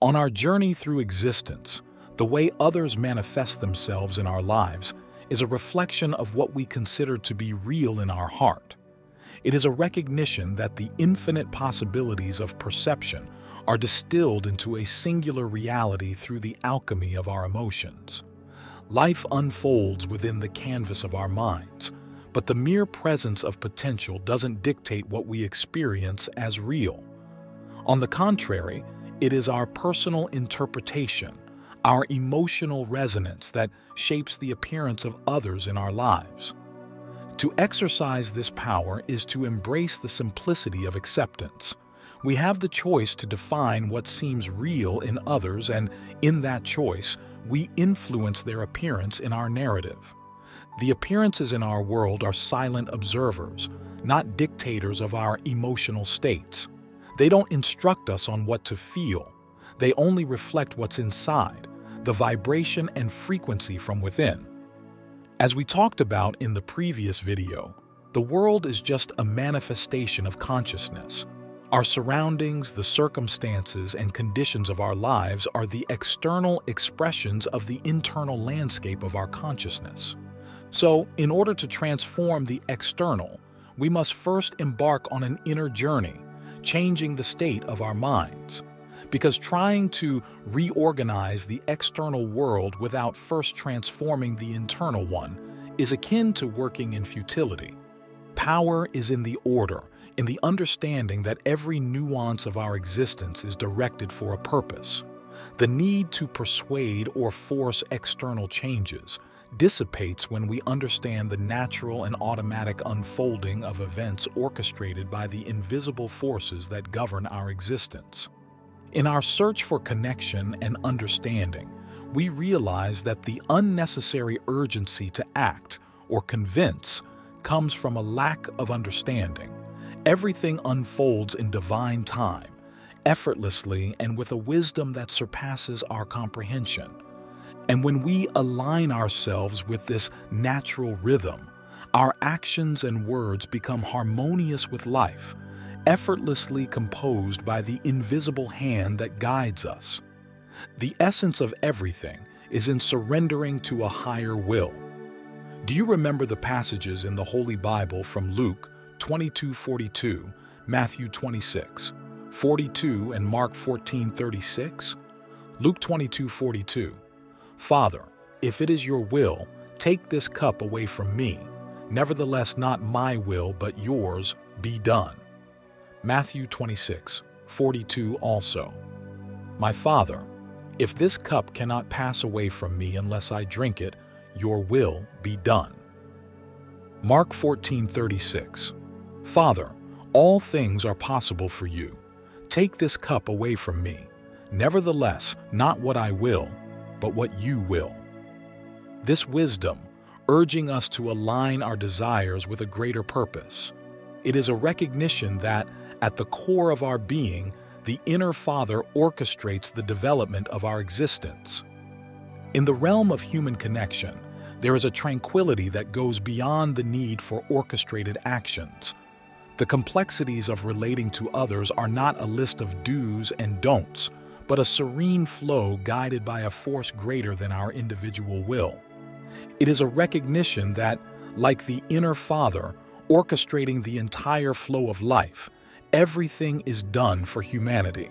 On our journey through existence, the way others manifest themselves in our lives is a reflection of what we consider to be real in our heart. It is a recognition that the infinite possibilities of perception are distilled into a singular reality through the alchemy of our emotions. Life unfolds within the canvas of our minds, but the mere presence of potential doesn't dictate what we experience as real. On the contrary, it is our personal interpretation, our emotional resonance that shapes the appearance of others in our lives. To exercise this power is to embrace the simplicity of acceptance. We have the choice to define what seems real in others, and in that choice, we influence their appearance in our narrative. The appearances in our world are silent observers, not dictators of our emotional states. They don't instruct us on what to feel. They only reflect what's inside, the vibration and frequency from within. As we talked about in the previous video, the world is just a manifestation of consciousness. Our surroundings, the circumstances, and conditions of our lives are the external expressions of the internal landscape of our consciousness. So, in order to transform the external, we must first embark on an inner journey, changing the state of our minds. Because trying to reorganize the external world without first transforming the internal one is akin to working in futility. Power is in the order, in the understanding that every nuance of our existence is directed for a purpose. The need to persuade or force external changes dissipates when we understand the natural and automatic unfolding of events orchestrated by the invisible forces that govern our existence. In our search for connection and understanding, we realize that the unnecessary urgency to act or convince comes from a lack of understanding. Everything unfolds in divine time, effortlessly and with a wisdom that surpasses our comprehension. And when we align ourselves with this natural rhythm, our actions and words become harmonious with life, effortlessly composed by the invisible hand that guides us. The essence of everything is in surrendering to a higher will. Do you remember the passages in the Holy Bible from Luke 22:42, Matthew 26:42, and Mark 14:36? Luke 22:42. Father, if it is your will, take this cup away from me. Nevertheless, not my will, but yours be done. Matthew 26:42 also. My Father, if this cup cannot pass away from me unless I drink it, your will be done. Mark 14:36. Father, all things are possible for you. Take this cup away from me. Nevertheless, not what I will, but what you will. This wisdom, urging us to align our desires with a greater purpose. It is a recognition that, at the core of our being, the inner Father orchestrates the development of our existence. In the realm of human connection, there is a tranquility that goes beyond the need for orchestrated actions. The complexities of relating to others are not a list of do's and don'ts, but a serene flow guided by a force greater than our individual will. It is a recognition that, like the inner Father, orchestrating the entire flow of life, everything is done for humanity.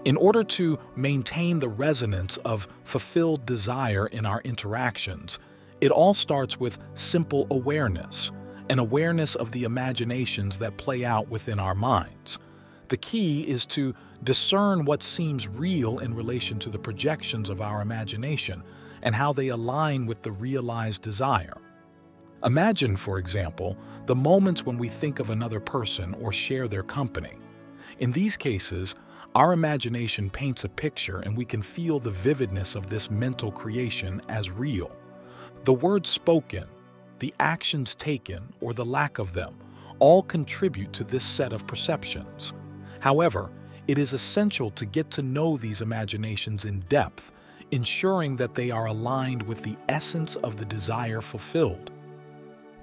In order to maintain the resonance of fulfilled desire in our interactions, it all starts with simple awareness, an awareness of the imaginations that play out within our minds. The key is to discern what seems real in relation to the projections of our imagination and how they align with the realized desire. Imagine, for example, the moments when we think of another person or share their company. In these cases, our imagination paints a picture and we can feel the vividness of this mental creation as real. The words spoken, the actions taken, or the lack of them all contribute to this set of perceptions. However, it is essential to get to know these imaginations in depth, ensuring that they are aligned with the essence of the desire fulfilled.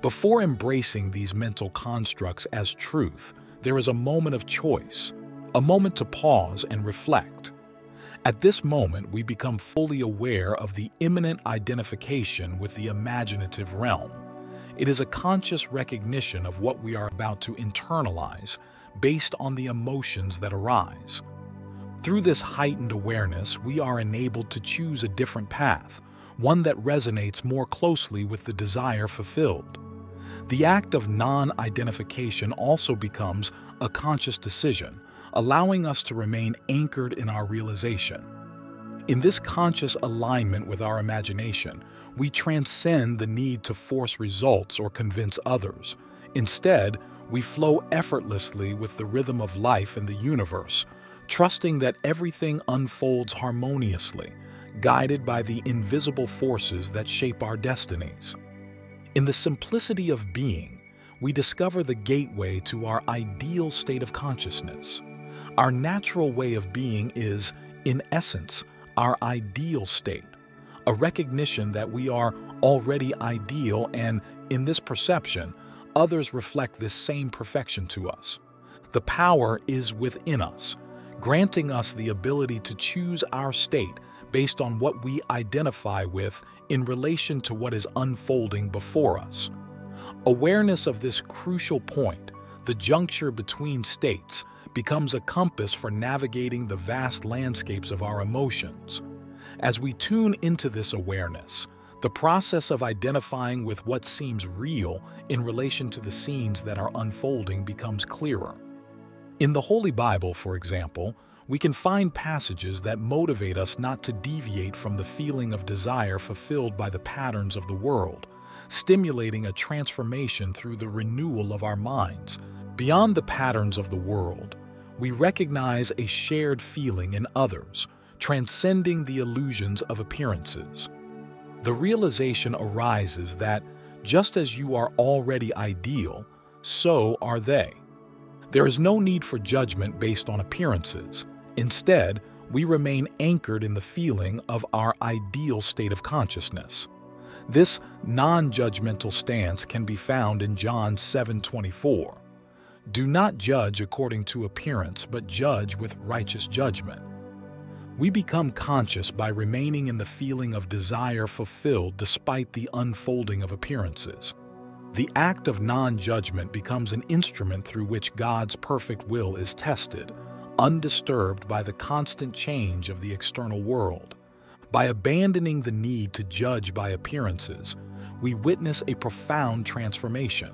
Before embracing these mental constructs as truth, there is a moment of choice, a moment to pause and reflect. At this moment, we become fully aware of the imminent identification with the imaginative realm. It is a conscious recognition of what we are about to internalize based on the emotions that arise. Through this heightened awareness, we are enabled to choose a different path, one that resonates more closely with the desire fulfilled. The act of non-identification also becomes a conscious decision, allowing us to remain anchored in our realization. In this conscious alignment with our imagination, we transcend the need to force results or convince others. Instead, we flow effortlessly with the rhythm of life in the universe, trusting that everything unfolds harmoniously, guided by the invisible forces that shape our destinies. In the simplicity of being, we discover the gateway to our ideal state of consciousness. Our natural way of being is, in essence, our ideal state, a recognition that we are already ideal, and in this perception, others reflect this same perfection to us. The power is within us, granting us the ability to choose our state based on what we identify with in relation to what is unfolding before us. Awareness of this crucial point, the juncture between states, becomes a compass for navigating the vast landscapes of our emotions. As we tune into this awareness, the process of identifying with what seems real in relation to the scenes that are unfolding becomes clearer. In the Holy Bible, for example, we can find passages that motivate us not to deviate from the feeling of desire fulfilled by the patterns of the world, stimulating a transformation through the renewal of our minds. Beyond the patterns of the world, we recognize a shared feeling in others, transcending the illusions of appearances. The realization arises that, just as you are already ideal, so are they. There is no need for judgment based on appearances. Instead, we remain anchored in the feeling of our ideal state of consciousness. This non-judgmental stance can be found in John 7:24. Do not judge according to appearance, but judge with righteous judgment. We become conscious by remaining in the feeling of desire fulfilled despite the unfolding of appearances. The act of non-judgment becomes an instrument through which God's perfect will is tested, undisturbed by the constant change of the external world. By abandoning the need to judge by appearances, we witness a profound transformation.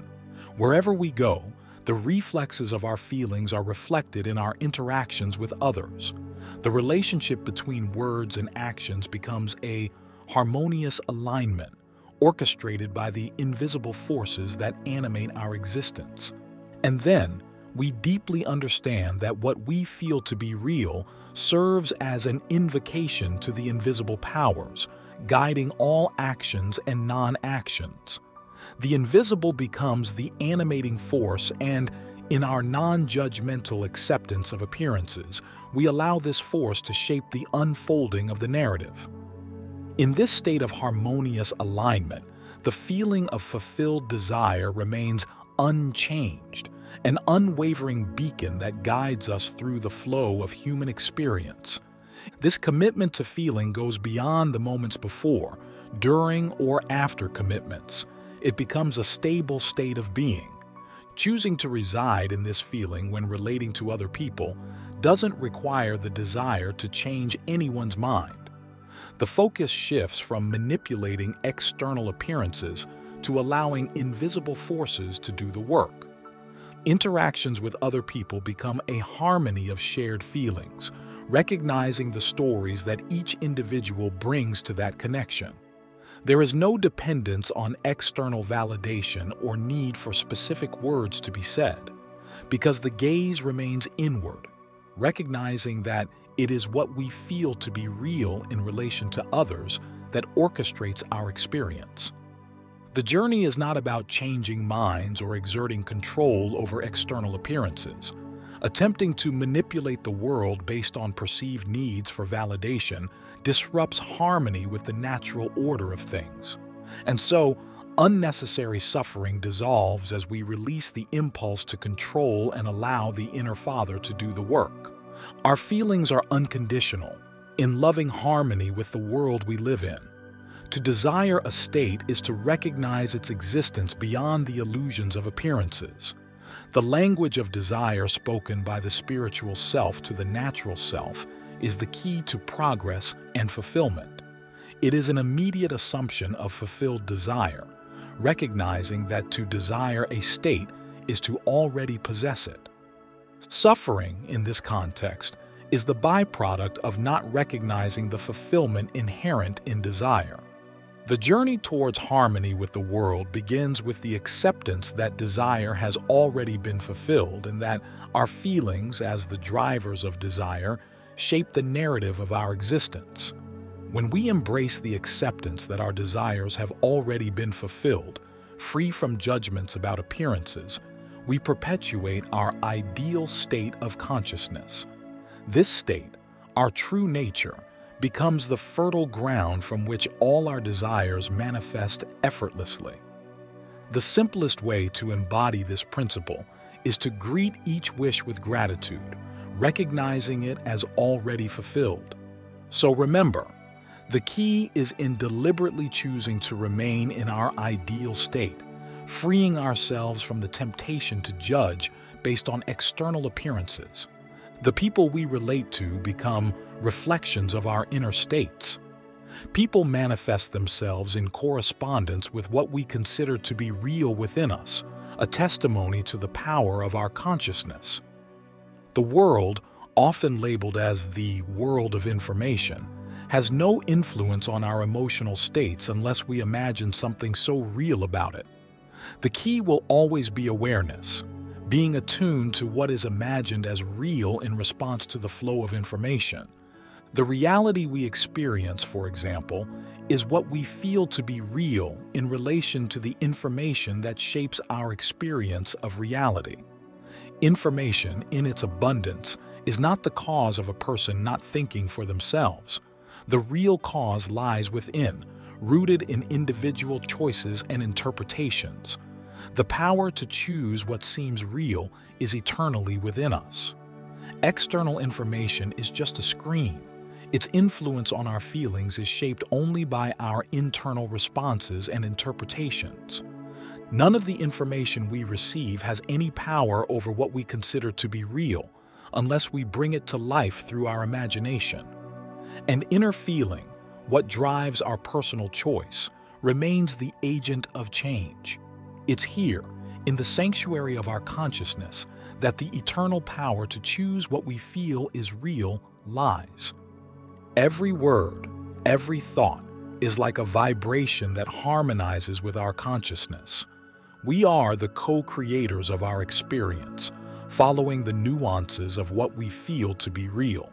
Wherever we go, the reflexes of our feelings are reflected in our interactions with others. The relationship between words and actions becomes a harmonious alignment, orchestrated by the invisible forces that animate our existence. And then, we deeply understand that what we feel to be real serves as an invocation to the invisible powers, guiding all actions and non-actions. The invisible becomes the animating force, and in our non-judgmental acceptance of appearances, we allow this force to shape the unfolding of the narrative. In this state of harmonious alignment, the feeling of fulfilled desire remains unchanged, an unwavering beacon that guides us through the flow of human experience. This commitment to feeling goes beyond the moments before, during, or after commitments. It becomes a stable state of being. Choosing to reside in this feeling when relating to other people doesn't require the desire to change anyone's mind. The focus shifts from manipulating external appearances to allowing invisible forces to do the work. Interactions with other people become a harmony of shared feelings, recognizing the stories that each individual brings to that connection. There is no dependence on external validation or need for specific words to be said, because the gaze remains inward, recognizing that it is what we feel to be real in relation to others that orchestrates our experience. The journey is not about changing minds or exerting control over external appearances. Attempting to manipulate the world based on perceived needs for validation disrupts harmony with the natural order of things. And so, unnecessary suffering dissolves as we release the impulse to control and allow the inner Father to do the work. Our feelings are unconditional, in loving harmony with the world we live in. To desire a state is to recognize its existence beyond the illusions of appearances. The language of desire spoken by the spiritual self to the natural self is the key to progress and fulfillment. It is an immediate assumption of fulfilled desire, recognizing that to desire a state is to already possess it. Suffering, in this context, is the byproduct of not recognizing the fulfillment inherent in desire. The journey towards harmony with the world begins with the acceptance that desire has already been fulfilled and that our feelings, as the drivers of desire, shape the narrative of our existence. When we embrace the acceptance that our desires have already been fulfilled, free from judgments about appearances, we perpetuate our ideal state of consciousness. This state, our true nature, becomes the fertile ground from which all our desires manifest effortlessly. The simplest way to embody this principle is to greet each wish with gratitude, recognizing it as already fulfilled. So remember, the key is in deliberately choosing to remain in our ideal state, freeing ourselves from the temptation to judge based on external appearances. The people we relate to become reflections of our inner states. People manifest themselves in correspondence with what we consider to be real within us, a testimony to the power of our consciousness. The world, often labeled as the world of information, has no influence on our emotional states unless we imagine something so real about it. The key will always be awareness, being attuned to what is imagined as real in response to the flow of information. The reality we experience, for example, is what we feel to be real in relation to the information that shapes our experience of reality. Information, in its abundance, is not the cause of a person not thinking for themselves. The real cause lies within, rooted in individual choices and interpretations. The power to choose what seems real is eternally within us. External information is just a screen. Its influence on our feelings is shaped only by our internal responses and interpretations. None of the information we receive has any power over what we consider to be real, unless we bring it to life through our imagination. An inner feeling, what drives our personal choice, remains the agent of change. It's here, in the sanctuary of our consciousness, that the eternal power to choose what we feel is real lies. Every word, every thought, is like a vibration that harmonizes with our consciousness. We are the co-creators of our experience, following the nuances of what we feel to be real.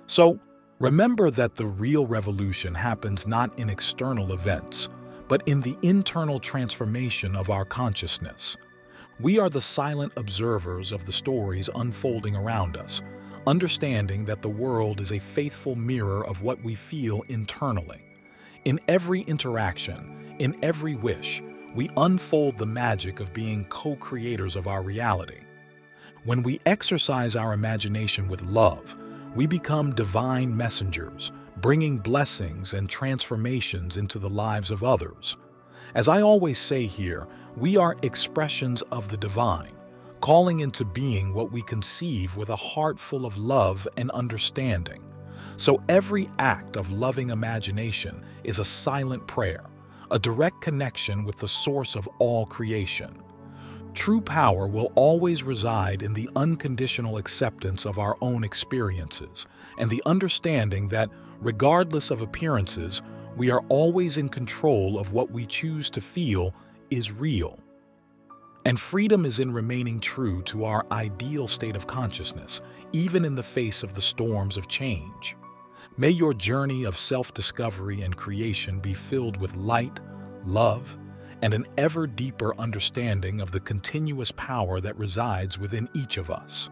So, remember that the real revolution happens not in external events, but in the internal transformation of our consciousness. We are the silent observers of the stories unfolding around us, understanding that the world is a faithful mirror of what we feel internally. In every interaction, in every wish, we unfold the magic of being co-creators of our reality. When we exercise our imagination with love, we become divine messengers, bringing blessings and transformations into the lives of others. As I always say here, we are expressions of the divine, calling into being what we conceive with a heart full of love and understanding. So every act of loving imagination is a silent prayer, a direct connection with the source of all creation. True power will always reside in the unconditional acceptance of our own experiences and the understanding that, regardless of appearances, we are always in control of what we choose to feel is real. And freedom is in remaining true to our ideal state of consciousness, even in the face of the storms of change. May your journey of self-discovery and creation be filled with light, love, and an ever deeper understanding of the continuous power that resides within each of us.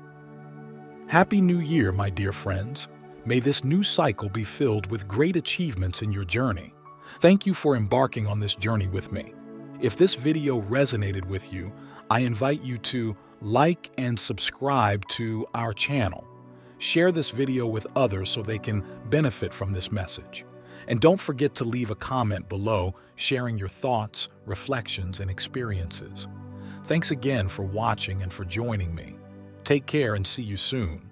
Happy New Year, my dear friends. May this new cycle be filled with great achievements in your journey. Thank you for embarking on this journey with me. If this video resonated with you, I invite you to like and subscribe to our channel. Share this video with others so they can benefit from this message. And don't forget to leave a comment below sharing your thoughts, reflections, and experiences. Thanks again for watching and for joining me. Take care and see you soon.